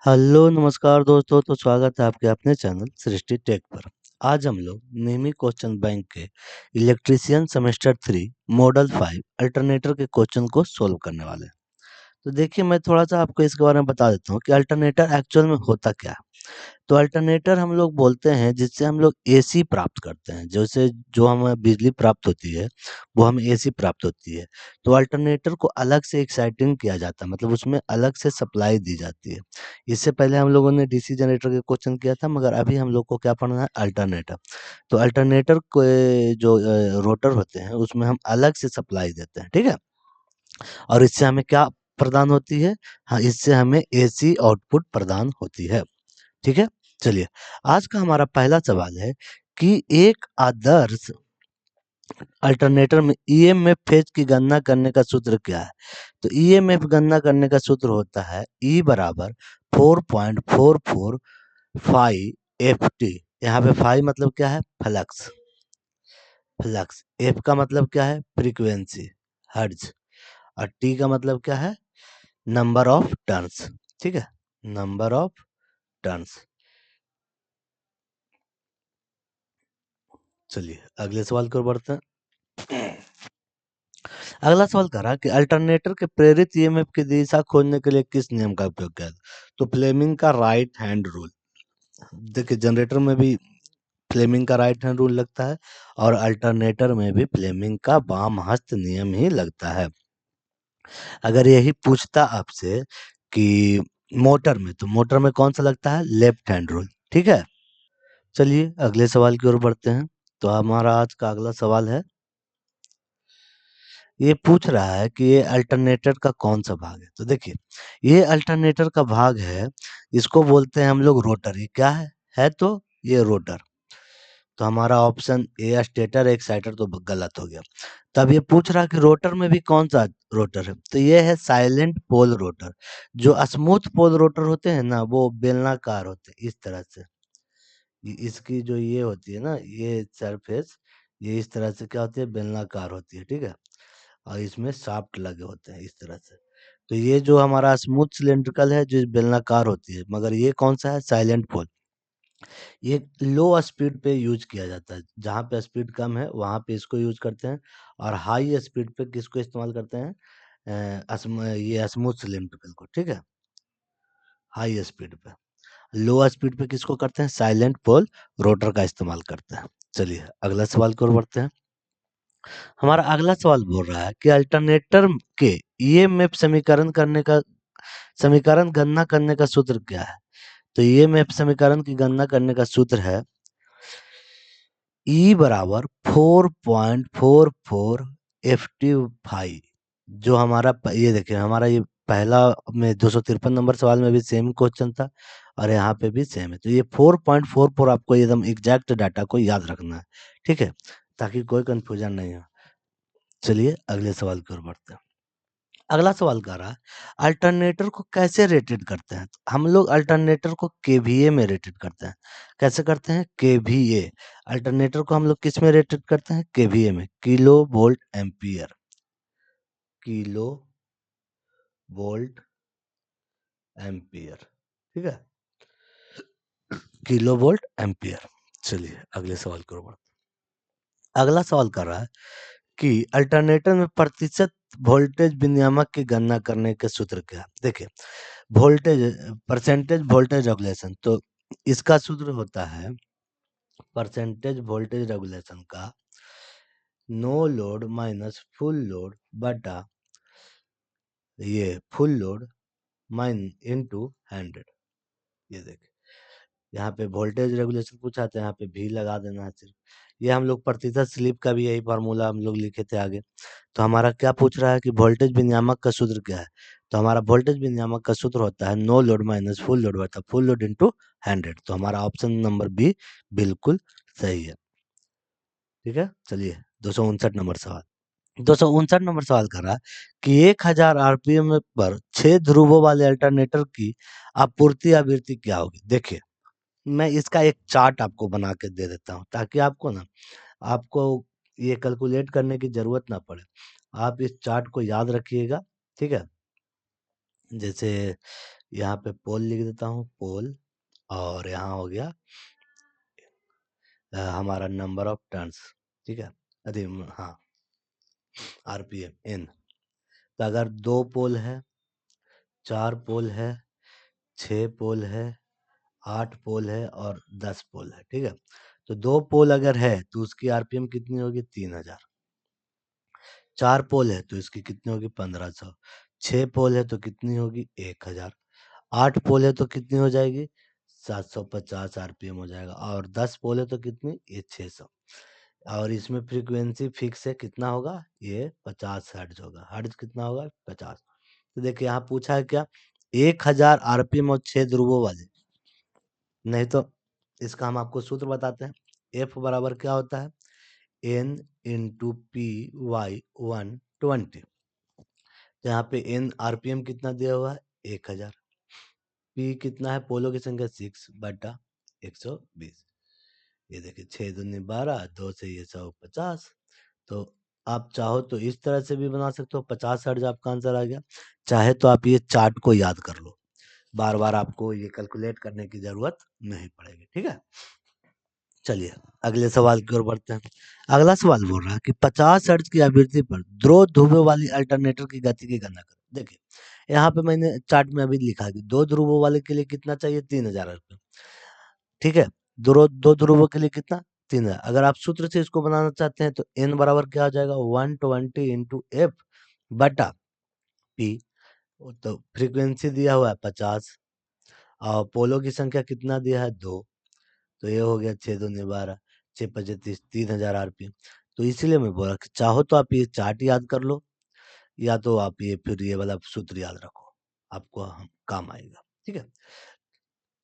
Hello नमस्कार दोस्तों। तो स्वागत है आपके अपने चैनल सृष्टि टेक पर। आज हम लोग नेमी क्वेश्चन बैंक के इलेक्ट्रीशियन सेमेस्टर 3 मॉडल 5 अल्टरनेटर के क्वेश्चन को सोल्व करने वाले हैं। तो देखिए, मैं थोड़ा सा आपको इसके बारे में बता देता हूँ कि अल्टरनेटर एक्चुअल में होता क्या है। तो अल्टरनेटर हम लोग बोलते हैं जिससे हम लोग एसी प्राप्त करते हैं। जैसे जो हमें बिजली प्राप्त होती है वो हमें एसी प्राप्त होती है। तो अल्टरनेटर को अलग से एक्साइटिंग किया जाता है, मतलब उसमें अलग से सप्लाई दी जाती है। इससे पहले हम लोगों ने डीसी जनरेटर के क्वेश्चन किया था, मगर अभी हम लोग को क्या पढ़ना है, अल्टरनेटर। तो अल्टरनेटर के जो रोटर होते हैं उसमें हम अलग से सप्लाई देते हैं, ठीक है। और इससे हमें क्या प्रदान होती है? हाँ, इससे हमें एसी आउटपुट प्रदान होती है, ठीक है। चलिए, आज का हमारा पहला सवाल है कि एक आदर्श अल्टरनेटर में ईएमएफ फेज की गणना करने का सूत्र क्या है? तो ईएमएफ गणना करने का सूत्र होता है ई बराबर 4.445 एफ टी। यहाँ पे फाई मतलब क्या है? फ्लक्स। फ्लक्स एफ का मतलब क्या है? Frequency, hertz. और टी का मतलब क्या है? नंबर ऑफ टर्न्स, ठीक है, नंबर ऑफ टर्न्स। चलिए अगले सवाल की ओर बढ़ते हैं। अगला सवाल कह रहा है कि अल्टरनेटर के प्रेरित ईएमएफ की दिशा खोजने के लिए किस नियम का उपयोग किया? तो फ्लेमिंग का राइट हैंड रूल। देखिए, जनरेटर में भी फ्लेमिंग का राइट हैंड रूल लगता है और अल्टरनेटर में भी फ्लेमिंग का वाम हस्त नियम ही लगता है। अगर यही पूछता आपसे कि मोटर में, तो मोटर में कौन सा लगता है? लेफ्ट हैंड रूल, ठीक है। चलिए अगले सवाल की ओर बढ़ते हैं। तो हमारा आज का अगला सवाल है, ये पूछ रहा है कि ये अल्टरनेटर का कौन सा भाग है। तो देखिए, ये अल्टरनेटर का भाग है, इसको बोलते हैं हम लोग रोटर। ये क्या है तो ये रोटर। तो हमारा ऑप्शन ए स्टेटर एक्साइटर तो गलत हो गया। तब ये पूछ रहा कि रोटर में भी कौन सा रोटर है। तो ये है साइलेंट पोल रोटर। जो स्मूथ पोल रोटर होते हैं ना, वो बेलनाकार होते हैं इस तरह से। इसकी जो ये होती है ना, ये सरफेस, ये इस तरह से क्या होती है? बेलनाकार होती है, ठीक है। और इसमें शाफ्ट लगे होते हैं इस तरह से। तो ये जो हमारा स्मूथ सिलेंड्रिकल है जो बेलनाकार होती है, मगर ये कौन सा है? साइलेंट पोल। ये लो स्पीड पे यूज किया जाता है। जहाँ पे स्पीड कम है वहां पे इसको यूज करते हैं। और हाई स्पीड पे किसको इस्तेमाल करते हैं? ये स्मूथ सिलेंड्रिकल को, ठीक है। हाई स्पीड पे। लो स्पीड पे किसको करते हैं? साइलेंट पोल रोटर का इस्तेमाल करते हैं। चलिए अगला सवाल की ओर बढ़ते हैं। हमारा अगला सवाल बोल रहा है कि अल्टरनेटर के ईएमएफ समीकरण गणना करने का सूत्र क्या है? तो ईएमएफ समीकरण की गणना करने का सूत्र है ई बराबर 4.44 एफ टी फाइव। जो हमारा ये देखिए, हमारा ये पहला में 253 नंबर सवाल में भी सेम क्वेश्चन था और यहाँ पे भी सेम है। तो ये 4.44 आपको एकदम एग्जैक्ट डाटा को याद रखना है, ठीक है, ताकि कोई कंफ्यूजन नहीं हो। चलिए अगले सवाल की ओर बढ़ते हैं। अगला सवाल कर रहा है, अल्टरनेटर को कैसे रेटेड करते हैं? तो हम लोग अल्टरनेटर को केवीए में रेटेड करते हैं। कैसे करते हैं? केवीए। अल्टरनेटर को हम लोग किस में रेटेड करते हैं? केवीए में, kilo volt ampere. Kilo volt ampere, ठीक है, किलो वोल्ट एम्पियर। चलिए अगले सवाल की ओर बढ़ते हैं। अगला सवाल कर रहा है कि अल्टरनेटर में प्रतिशत वोल्टेज विनियामक की गणना करने के सूत्र क्या है? देखिए, वोल्टेज परसेंटेज वोल्टेज रेगुलेशन, तो इसका सूत्र होता है परसेंटेज वोल्टेज रेगुलेशन का no load minus full load बटा ये फुल लोड माइन इनटू 100। ये देखिए, यहाँ पे वोल्टेज रेगुलेशन पूछा था, यहाँ पे भी लगा देना है सिर्फ। ये हम लोग प्रतिशत स्लिप का भी यही फार्मूला हम लोग लिखे थे आगे। तो हमारा क्या पूछ रहा है कि वोल्टेज विनियामक का सूत्र क्या है? तो हमारा वोल्टेज विनियामक का सूत्र होता है no load minus full load बटा फुल लोड इंटू 100। तो हमारा ऑप्शन नंबर बी बिल्कुल सही है, ठीक है। चलिए 259 नंबर सवाल। 259 नंबर सवाल कर रहा है कि 1000 आरपीएम पर 6 ध्रुवों वाले अल्टरनेटर की आपूर्ति आवृत्ति क्या होगी? देखिए, मैं इसका एक चार्ट आपको बना के दे देता हूँ ताकि आपको ना, आपको ये कैलकुलेट करने की जरूरत ना पड़े। आप इस चार्ट को याद रखिएगा, ठीक है। जैसे यहाँ पे पोल लिख देता हूँ, पोल, और यहाँ हो गया हमारा नंबर ऑफ टर्न्स, ठीक है, अरे हाँ, आरपीएम एन। तो अगर 2 पोल है, 4 पोल है, 6 पोल है, 8 पोल है और 10 पोल है, ठीक है। तो 2 पोल अगर है तो उसकी आरपीएम कितनी होगी? 3000। 4 पोल है तो इसकी कितनी होगी? 1500। 6 पोल है तो कितनी होगी? 1000। 8 पोल है तो कितनी हो जाएगी? 750 आरपीएम हो जाएगा। और 10 पोल है तो कितनी? ये 600। और इसमें फ्रीक्वेंसी फिक्स है, कितना होगा? ये 50 हर्ट्ज होगा। हर्ट्ज कितना होगा? 50। तो देखिए यहाँ पूछा है क्या? 1000 आरपीएम और 6 ध्रुवों वाले। नहीं तो इसका हम आपको सूत्र बताते हैं। एफ बराबर क्या होता है? N into P Y 120। तो यहाँ पे एन आरपीएम कितना दिया हुआ है? 1000। पी कितना है? पोलो की संख्या 6 बटा 120। ये देखिए 6 दूनी 12, 2 से ये 150। तो आप चाहो तो इस तरह से भी बना सकते हो, 50 हर्ट्ज आपका आंसर आ गया। चाहे तो आप ये चार्ट को याद कर लो, बार बार आपको ये कैलकुलेट करने की जरूरत नहीं पड़ेगी, ठीक है। चलिए अगले सवाल की ओर बढ़ते हैं। अगला सवाल बोल रहा है कि 50 हर्ट्ज की आवृत्ति पर दो ध्रुवों वाली अल्टरनेटर की गति की गणना करो। देखिए यहाँ पे मैंने चार्ट में अभी लिखा है कि 2 ध्रुवों वाले के लिए कितना चाहिए? 3000 आरपीएम, ठीक है। दो ध्रुवों के लिए कितना? 3000। अगर आप सूत्र से इसको बनाना चाहते हैं तो एन बराबर क्या हो जाएगा? 120 इंटू एफ बटा पी। तो फ्रीक्वेंसी दिया हुआ है 50 और पोलो की संख्या कितना दिया है? 2। तो ये हो गया 6 दूनी 12, 6 पचे 30, 3000 आरपीएम। तो इसीलिए मैं बोला कि चाहो तो आप ये चार्ट याद कर लो, या तो आप ये फिर ये वाला सूत्र याद रखो, आपको हम काम आएगा, ठीक है।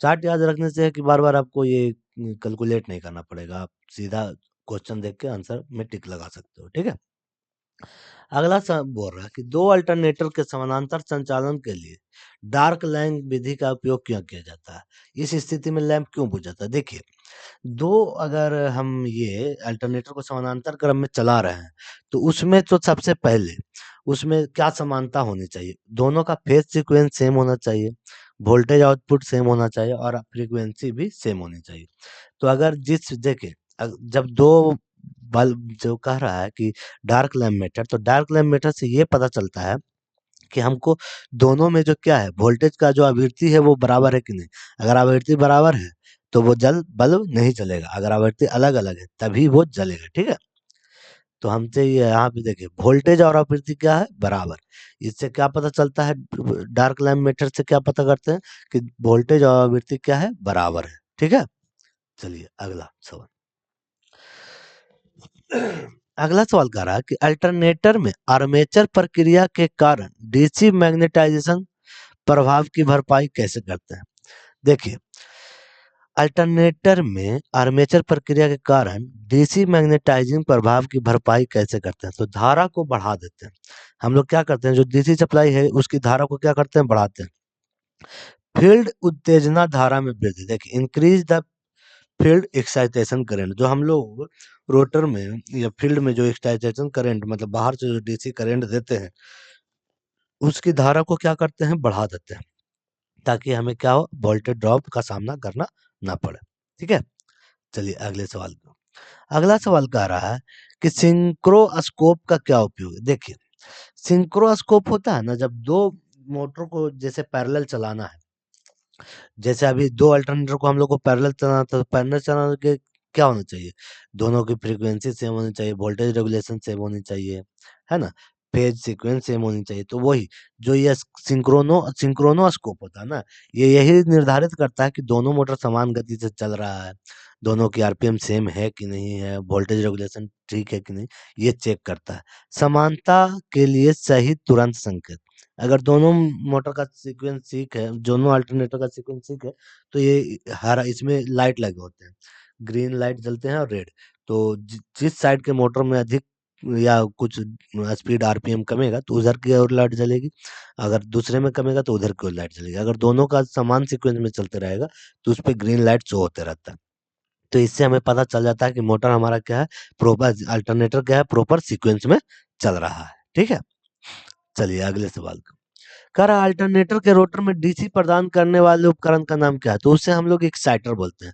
चार्ट याद रखने से है कि बार बार आपको ये कैलकुलेट नहीं करना पड़ेगा, आप सीधा क्वेश्चन देख के आंसर में टिक लगा सकते हो, ठीक है। अगला बोल रहा है कि दो अल्टरनेटर के समानांतर संचालन के लिए डार्क लैंप विधि का उपयोग क्यों किया जाता है? इस स्थिति में लैंप क्यों बुझ जाता है? देखिए दो, अगर हम ये अल्टरनेटर को समानांतर क्रम में चला रहे हैं तो उसमें तो सबसे पहले उसमें क्या समानता होनी चाहिए? दोनों का फेज सीक्वेंस सेम होना चाहिए, वोल्टेज आउटपुट सेम होना चाहिए और फ्रीक्वेंसी भी सेम होनी चाहिए। तो अगर जिस देखिए जब दो बल्ब जो कह रहा है कि डार्क लैम्प मेथड, तो डार्क लैम्प मेथड से ये पता चलता है कि हमको दोनों में जो क्या है, वोल्टेज का जो आवृत्ति है वो बराबर है कि नहीं। अगर आवृत्ति बराबर है तो वो जल बल्ब नहीं जलेगा, अगर आवृत्ति अलग अलग है तभी वो जलेगा, ठीक है। तो हमसे ये यहाँ पे देखिए वोल्टेज और आवृत्ति क्या है? बराबर। इससे क्या पता चलता है? डार्क लैम्प मेथड से क्या पता करते हैं कि वोल्टेज और आवृत्ति क्या है? बराबर है, ठीक है। चलिए अगला सवाल। अगला सवाल कह रहा है कि अल्टरनेटर में आर्मेचर प्रक्रिया के कारण डीसी मैग्नेटाइजेशन प्रभाव की भरपाई कैसे करते हैं? देखिए अल्टरनेटर में आर्मेचर प्रक्रिया के कारण डीसी मैग्नेटाइजिंग प्रभाव की भरपाई कैसे करते हैं? तो धारा को बढ़ा देते हैं। हम लोग क्या करते हैं, जो डीसी सप्लाई है उसकी धारा को क्या करते हैं? बढ़ाते हैं। फील्ड उत्तेजना धारा में वृद्धि, देखिए increase the field excitation current, जो हम लोग रोटर में या फील्ड में जो एक्साइटेशन करंट मतलब बाहर से जो डीसी करंट देते हैं उसकी धारा को क्या करते हैं? बढ़ा देते हैं, ताकि हमें क्या हो? वोल्टेज ड्रॉप का सामना करना ना पड़े, ठीक है। चलिए अगले सवाल पे। अगला सवाल कह रहा है कि सिंक्रोस्कोप का क्या उपयोग है? देखिए सिंक्रोस्कोप होता है ना, जब दो मोटर को जैसे पैरेलल चलाना है, जैसे अभी दो अल्टरनेटर को हम लोग को पैरेलल चलाना था, तो पैरेलल चलाने के क्या होना चाहिए? दोनों की फ्रीक्वेंसी सेम होनी चाहिए, वोल्टेज रेगुलेशन सेम होनी चाहिए, है ना, फेज सीक्वेंस सेम होनी चाहिए। तो वही जो ये सिंक्रोनोस्कोप होता है ना, ये यही निर्धारित करता है कि दोनों मोटर समान गति से चल रहा है, दोनों की आरपीएम सेम है कि नहीं है, वोल्टेज रेगुलेशन ठीक है कि नहीं, ये चेक करता है। समानता के लिए सही तुरंत संकेत, अगर दोनों मोटर का सीक्वेंस ठीक है, दोनों अल्टरनेटर का सीक्वेंस ठीक है, तो ये हरा इसमें लाइट लगे होते हैं, ग्रीन लाइट जलते हैं और रेड। तो जिस साइड के मोटर में अधिक या कुछ स्पीड आरपीएम कमेगा तो उधर की ओर लाइट जलेगी, अगर दूसरे में कमेगा तो उधर की ओर लाइट जलेगी। अगर दोनों का समान सीक्वेंस में चलते रहेगा तो उस पे ग्रीन लाइट शो होते रहता है। तो इससे हमें पता चल जाता है कि मोटर हमारा क्या है? प्रॉपर अल्टरनेटर क्या है? प्रॉपर सीक्वेंस में चल रहा है, ठीक है। चलिए अगले सवाल को। कह रहा अल्टरनेटर के रोटर में डीसी प्रदान करने वाले उपकरण का नाम क्या है? तो उसे हम लोग एक्साइटर बोलते हैं।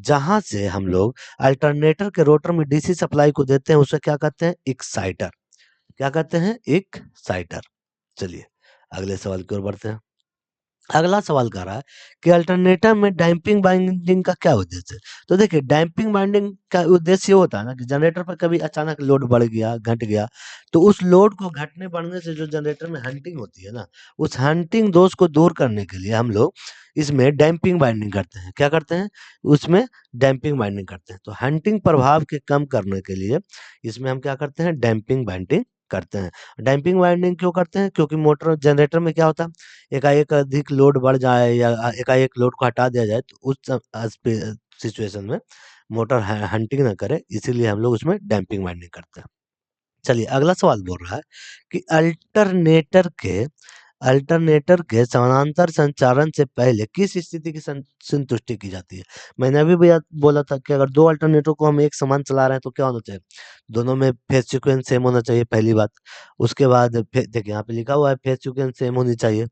जहां से हम लोग अल्टरनेटर के रोटर में डीसी सप्लाई को देते हैं उसे क्या कहते हैं? एक्साइटर। क्या कहते हैं? एक्साइटर। चलिए अगले सवाल की ओर बढ़ते हैं। अगला सवाल कह रहा है कि अल्टरनेटर में डैम्पिंग बाइंडिंग का क्या उद्देश्य है? तो देखिए डैम्पिंग बाइंडिंग का उद्देश्य ये होता है ना कि जनरेटर पर कभी अचानक लोड बढ़ गया, घट गया, तो उस लोड को घटने बढ़ने से जो जनरेटर में हंटिंग होती है ना, उस हंटिंग दोष को दूर करने के लिए हम लोग इसमें डैम्पिंग बाइंडिंग करते हैं। क्या करते हैं? उसमें डैम्पिंग बाइंडिंग करते हैं। तो हंटिंग प्रभाव के कम करने के लिए इसमें हम क्या करते हैं? डैम्पिंग बाइंडिंग करते हैं। डैम्पिंग बाइंडिंग क्यों करते हैं? क्योंकि मोटर जनरेटर में क्या होता है, एकाएक अधिक लोड बढ़ जाए या एकाएक लोड को हटा दिया जाए तो उस सिचुएशन में मोटर हंटिंग ना करे, इसीलिए हम लोग उसमें डैम्पिंग वाइंडिंग करते हैं। चलिए अगला सवाल बोल रहा है कि अल्टरनेटर के समानांतर संचालन से पहले किस स्थिति की संतुष्टि की जाती है? मैंने अभी भी बोला था कि अगर दो अल्टरनेटर को हम एक समान चला रहे हैं तो क्या होना चाहिए? दोनों में फेज सीक्वेंस सेम होना चाहिए, पहली बात। उसके बाद देखिए यहाँ पे लिखा हुआ है फेज सीक्वेंस सेम होनी चाहिए।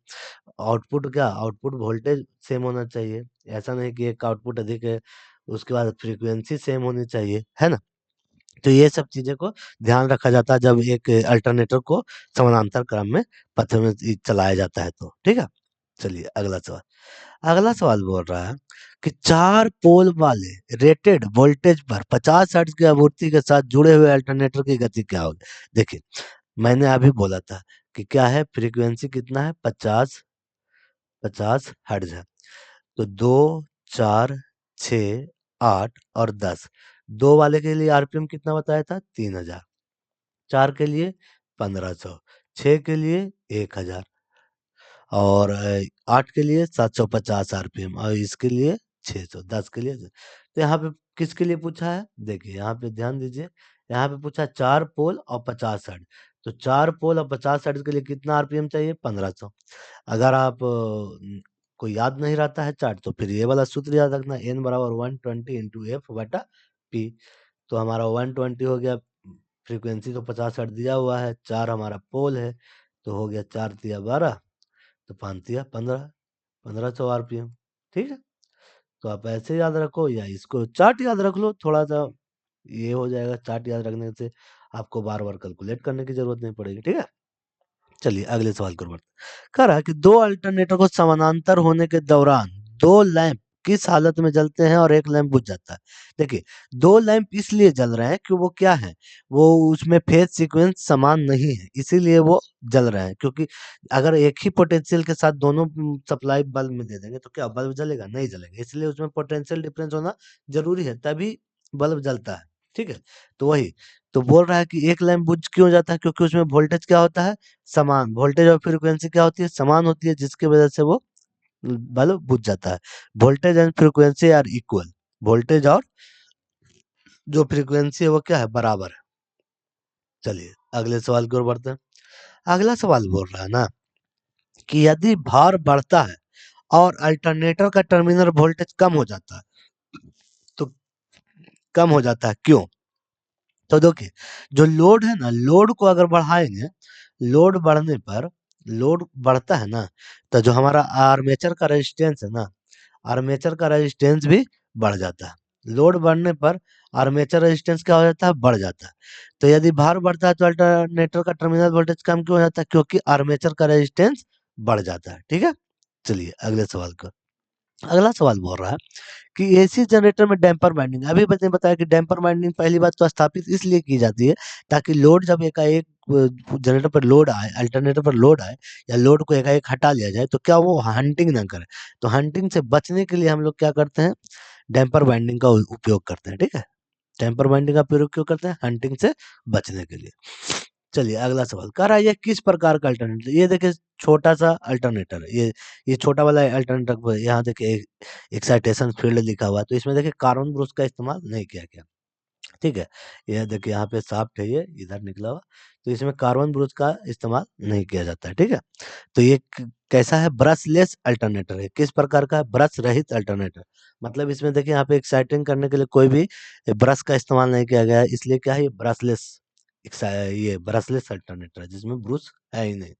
आउटपुट क्या? आउटपुट वोल्टेज सेम होना चाहिए। ऐसा नहीं कि एक का आउटपुट अधिक है, उसके बाद फ्रीक्वेंसी सेम होनी चाहिए, है ना? तो ये सब चीज़ें को ध्यान रखा जाता है जब एक अल्टरनेटर को समानांतर क्रम में पथ में चलाया जाता है तो, ठीक है? चलिए अगला सवाल। अगला सवाल बोल रहा है कि 4 पोल वाले रेटेड वोल्टेज पर 50 हर्ट्ज की आवृत्ति के साथ जुड़े हुए अल्टरनेटर की गति क्या होगी? देखिए, मैंने अभी बोला था कि क्या है, फ्रीक्वेंसी कितना है? 50 हर्ट्ज है। तो 2, 4, 6, 8 और 10, 2 वाले के लिए आरपीएम कितना बताया था? 3000, 4 के लिए 1500, 6 के लिए 1000 और 8 के लिए 750 आरपीएम और इसके लिए 600, 10 के लिए। तो यहाँ पे किसके लिए पूछा है? देखिए यहाँ पे ध्यान दीजिए, यहाँ पे पूछा 4 पोल और 50 हर्ट्ज। तो 4 पोल और 50 हर्ट्ज के लिए कितना आरपीएम चाहिए? 1500। अगर आप को याद नहीं रहता है चार्ट तो फिर ये वाला सूत्र याद रखना, n बराबर 120 इंटू एफ बटा पी। तो हमारा 120 हो गया, फ्रीक्वेंसी तो 50 हर्ट्ज दिया हुआ है, 4 हमारा पोल है, तो हो गया 4 तिया 12, तो 5 तिया 15, 1500 आरपीएम। ठीक है, तो आप ऐसे याद रखो या इसको चार्ट याद रख लो, थोड़ा सा ये हो जाएगा। चार्ट याद रखने से आपको बार बार कैलकुलेट करने की जरूरत नहीं पड़ेगी। ठीक है, चलिए अगले सवाल की ओर बढ़ते हैं। कह रहा है कि दो अल्टरनेटर को समानांतर होने के दौरान दो लैंप किस हालत में जलते हैं और एक लैंप बुझ जाता है? देखिए, दो लैंप इसलिए जल रहे हैं कि वो क्या है, वो उसमें फेज सीक्वेंस समान नहीं है, इसीलिए वो जल रहे हैं। क्योंकि अगर एक ही पोटेंशियल के साथ दोनों सप्लाई बल्ब में दे देंगे तो क्या बल्ब जलेगा? नहीं जलेगा। इसलिए उसमें पोटेंशियल डिफरेंस होना जरूरी है, तभी बल्ब जलता है। ठीक है, तो वही तो बोल रहा है कि एक लैंप बुझ क्यों जाता है? क्योंकि उसमें वोल्टेज क्या होता है? समान। वोल्टेज और फ्रीक्वेंसी क्या होती है? समान होती है, जिसकी वजह से वो बल्ब बुझ जाता है। Voltage and frequency are equal. Voltage और जो फ्रीक्वेंसी है वो क्या है? बराबर है। चलिए अगले सवाल की ओर बढ़ते हैं। अगला सवाल बोल रहा है ना कि यदि भार बढ़ता है और अल्टरनेटर का टर्मिनल वोल्टेज कम हो जाता है, तो कम हो जाता है क्यों? तो देखिए, जो लोड है ना, लोड को अगर बढ़ाएंगे, लोड बढ़ने पर, लोड बढ़ता है ना, तो जो हमारा आर्मेचर का रेजिस्टेंस है ना, आर्मेचर का रेजिस्टेंस भी बढ़ जाता है। लोड बढ़ने पर आर्मेचर रेजिस्टेंस क्या हो जाता है? बढ़ जाता है। तो यदि भार बढ़ता है तो अल्टरनेटर का टर्मिनल वोल्टेज कम क्यों हो जाता है? क्योंकि आर्मेचर का रेजिस्टेंस बढ़ जाता है। ठीक है, चलिए अगले सवाल को। अगला सवाल बोल रहा है कि एसी जनरेटर में डैम्पर वाइंडिंग, अभी मैंने बताया कि डैम्पर वाइंडिंग पहली बात तो स्थापित इसलिए की जाती है ताकि लोड जब एकाएक जनरेटर पर लोड आए, अल्टरनेटर पर लोड आए या लोड को एकाएक हटा लिया जाए तो क्या वो हंटिंग ना करे। तो हंटिंग से बचने के लिए हम लोग क्या करते हैं? डैम्पर वाइंडिंग का उपयोग करते हैं। ठीक है, डैम्पर वाइंडिंग का प्रयोग क्यों करते हैं? हंटिंग से बचने के लिए। चलिए अगला सवाल कह रहा है, ये किस प्रकार का अल्टरनेटर? ये देखिए छोटा सा अल्टरनेटर है, ये छोटा वाला अल्टरनेटर। यहाँ देखिए एक्साइटेशन फील्ड लिखा हुआ है, तो इसमें देखिए कार्बन ब्रूस का इस्तेमाल नहीं किया गया। ठीक है, यह देखिए यहाँ पे साफ्ट है, ये इधर निकला हुआ, तो इसमें कार्बन ब्रूस का इस्तेमाल नहीं किया जाता है। ठीक है, तो ये कैसा है? ब्रशलेस अल्टरनेटर है। किस प्रकार का? ब्रश रहित अल्टरनेटर। मतलब इसमें देखिए यहाँ पे एक्साइटिंग करने के लिए कोई भी ब्रश का इस्तेमाल नहीं किया गया है, इसलिए क्या है? ये ब्रशलेस, ये ब्रशलेस अल्टरनेटर है जिसमें ब्रूस है ही नहीं।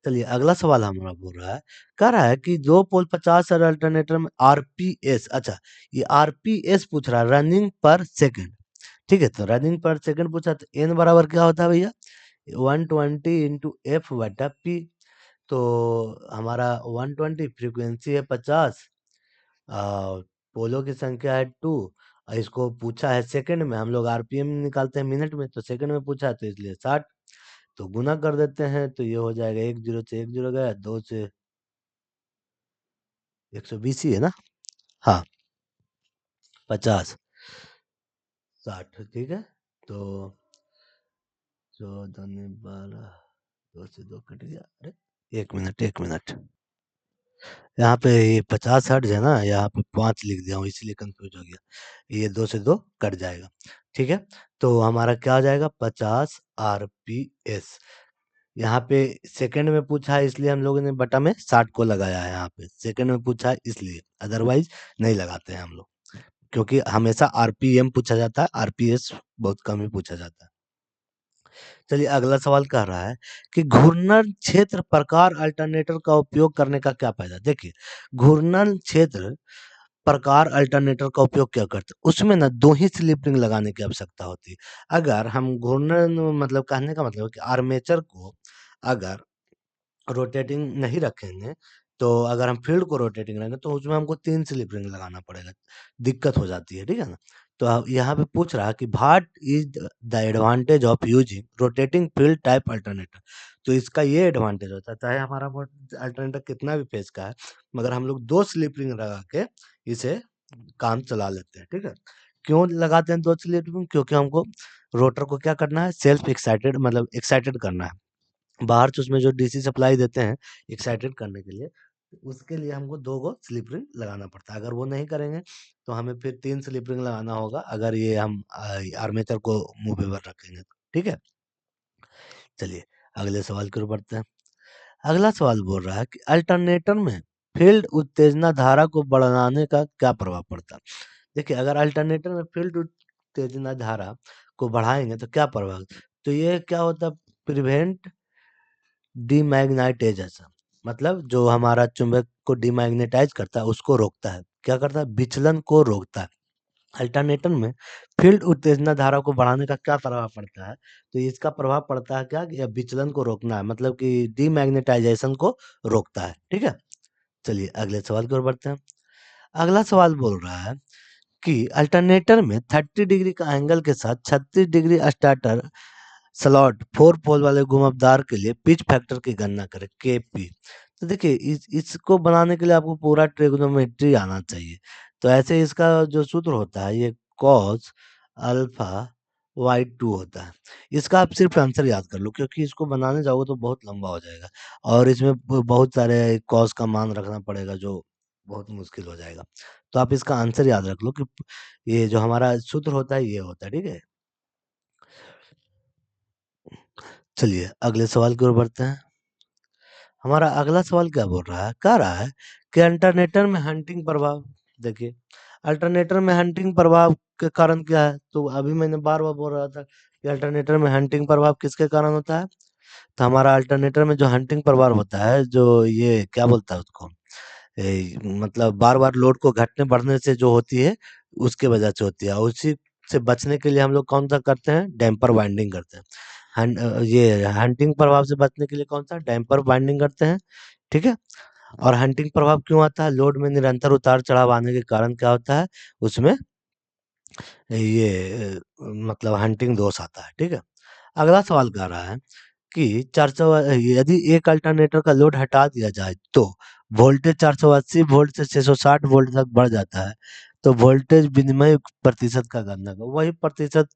चलिए अगला सवाल हमारा बोल रहा है, कह रहा है कि 2 पोल 50 और अल्टरनेटर में आरपीएस, अच्छा ये आरपीएस पूछ रहा है, रनिंग पर सेकंड। ठीक है, तो रनिंग पर सेकंड पूछा तो एन बराबर क्या होता है भैया, 120 इंटू एफ बटा पी। तो हमारा 120 फ्रीक्वेंसी है 50, पोलों की संख्या है 2, और इसको पूछा है सेकंड में, हम लोग आरपीएम निकालते हैं मिनट में, तो सेकंड में पूछा है तो इसलिए 60। तो गुना कर देते हैं तो ये हो जाएगा, एक जीरो से एक जीरो गया, 2 से 120 ही है ना, हाँ 50 60, ठीक है। तो 14 ने 12, 2 से 2 कट गया, अरे एक मिनट एक मिनट, यहाँ पे ये 50 हर्ट्ज है ना, यहाँ पे 5 लिख दिया हूँ इसलिए कंफ्यूज हो गया, ये 2 से 2 कट जाएगा, ठीक है। तो हमारा क्या आ जाएगा, 50 आरपीएस। यहाँ पे सेकंड में पूछा है इसलिए हम लोगों ने बटा में 60 को लगाया है, यहाँ पे सेकंड में पूछा है इसलिए, अदरवाइज नहीं लगाते हैं हम लोग, क्योंकि हमेशा आरपीएम पूछा जाता है, आरपीएस बहुत कम ही पूछा जाता है। चलिए अगला सवाल कह रहा है कि घूर्णन क्षेत्र प्रकार अल्टरनेटर का उपयोग करने का क्या फायदा। देखिए घूर्णन क्षेत्र प्रकार अल्टरनेटर का उपयोग क्या करते हैं, उसमें ना 2 ही स्लिप रिंग लगाने की आवश्यकता होती है। अगर हम घूर्णन, मतलब कहने का मतलब है कि आर्मेचर को अगर रोटेटिंग नहीं रखेंगे, तो अगर हम फील्ड को रोटेटिंग रखेंगे तो उसमें हमको 3 स्लिप रिंग लगाना पड़ेगा, दिक्कत हो जाती है, ठीक है ना। तो अब यहाँ पे पूछ रहा है कि what is the advantage of using rotating field type alternator. तो इसका ये एडवांटेज होता है, चाहे हमारा अल्टरनेटर कितना भी फेज का है, मगर हम लोग 2 स्लिप रिंग लगा के इसे काम चला लेते हैं, ठीक है। क्यों लगाते हैं 2 स्लिप रिंग, क्योंकि हमको रोटर को क्या करना है, सेल्फ एक्साइटेड, मतलब एक्साइटेड करना है, बाहर से उसमें जो डीसी सप्लाई देते हैं एक्साइटेड करने के लिए, उसके लिए हमको 2 गो स्लिप रिंग लगाना पड़ता है। अगर वो नहीं करेंगे तो हमें फिर 3 स्लिप रिंग लगाना होगा, अगर ये हम आर्मेचर को मूवेबल रखेंगे तो, ठीक है। चलिए अगले सवाल की ओर बढ़ते हैं। अगला सवाल बोल रहा है कि अल्टरनेटर में फील्ड उत्तेजना धारा को बढ़ाने का क्या प्रभाव पड़ता है। देखिए अगर अल्टरनेटर में फील्ड उत्तेजना धारा को बढ़ाएंगे तो क्या प्रभाव, तो ये क्या होता है, प्रिवेंट डीमैग्नेटाइजेशन, मतलब जो हमारा चुंबक को डीमैग्नेटाइज करता है उसको रोकता है, क्या करता है, विचलन को रोकता है। अल्टरनेटर में फील्ड उत्तेजना धारा को बढ़ाने का क्या प्रभाव पड़ता है, तो इसका प्रभाव पड़ता है क्या, कि यह विचलन को रोकना है, मतलब कि डीमैग्नेटाइजेशन को रोकता है, ठीक है। चलिए अगले सवाल की ओर बढ़ते हैं। अगला सवाल बोल रहा है कि अल्टरनेटर में 30 डिग्री का एंगल के साथ 36 डिग्री स्टार्टर स्लॉट 4 पोल वाले घुमावदार के लिए पिच फैक्टर की गणना करें, केपी। तो देखिए इसको बनाने के लिए आपको पूरा ट्रिग्नोमेट्री आना चाहिए। तो ऐसे इसका जो सूत्र होता है, ये कॉस अल्फा वाई टू होता है। इसका आप सिर्फ आंसर याद कर लो, क्योंकि इसको बनाने जाओगे तो बहुत लंबा हो जाएगा, और इसमें बहुत सारे कॉस का मान रखना पड़ेगा जो बहुत मुश्किल हो जाएगा। तो आप इसका आंसर याद रख लो कि ये जो हमारा सूत्र होता है ये होता है, ठीक है। चलिए अगले सवाल की ओर बढ़ते हैं। हमारा अगला सवाल क्या बोल रहा है, कह रहा है कि अल्टरनेटर में हंटिंग प्रभाव। देखिए अल्टरनेटर में हंटिंग प्रभाव के कारण क्या है, तो अभी मैंने बार बार बोल रहा था कि अल्टरनेटर में हंटिंग प्रभाव किसके कारण होता है। तो हमारा अल्टरनेटर में जो हंटिंग प्रभाव होता है, जो ये क्या बोलता है उसको, मतलब बार बार लोड को घटने बढ़ने से जो होती है, उसके वजह से होती है, और उसी से बचने के लिए हम लोग कौन सा करते हैं, डैम्पर वाइंडिंग करते हैं। ये हंटिंग प्रभाव से बचने के लिए कौन सा, डैम्पर वाइंडिंग करते हैं, ठीक है। और हंटिंग प्रभाव क्यों आता है, लोड में निरंतर उतार चढ़ाव आने के कारण क्या होता है, उसमें ये मतलब हंटिंग दोष आता है, ठीक है। अगला सवाल कह रहा है कि 400, यदि एक अल्टरनेटर का लोड हटा दिया जाए तो वोल्टेज 480 वोल्ट से 660 वोल्ट तक बढ़ जाता है। तो वोल्टेज विनिमय प्रतिशत का गणना करो, वही प्रतिशत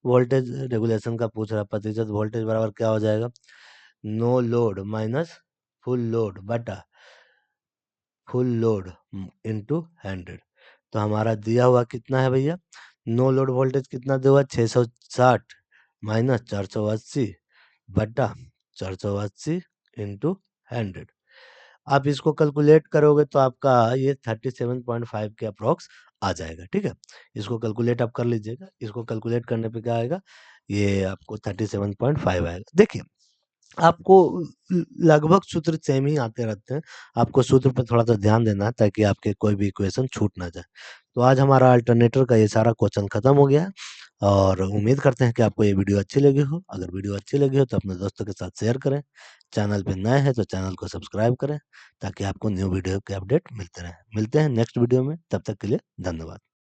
वोल्टेज रेगुलेशन का पूछ रहा है, प्रतिशत वोल्टेज बराबर क्या हो जाएगा, no load minus full load बटा फुल लोड इंटू 100। तो हमारा दिया हुआ कितना है भैया, नो लोड वोल्टेज कितना दिया हुआ, 660 माइनस 480 बटा 480 इंटू 100। आप इसको कैलकुलेट करोगे तो आपका ये 37.5 के अप्रोक्स आ जाएगा, ठीक है। इसको कैलकुलेट आप कर लीजिएगा, इसको कैलकुलेट करने पे क्या आएगा, ये आपको 37.5 आएगा। देखिए आपको लगभग सूत्र सेम ही आते रहते हैं। आपको सूत्र पे थोड़ा-सा ध्यान देना है ताकि आपके कोई भी इक्वेशन छूट ना जाए। तो आज हमारा अल्टरनेटर का ये सारा क्वेश्चन खत्म हो गया है और उम्मीद करते हैं कि आपको ये वीडियो अच्छी लगी हो। अगर वीडियो अच्छी लगी हो तो अपने दोस्तों के साथ शेयर करें। चैनल पे नए हैं तो चैनल को सब्सक्राइब करें ताकि आपको न्यू वीडियो के अपडेट मिलते रहें। मिलते हैं नेक्स्ट वीडियो में, तब तक के लिए धन्यवाद।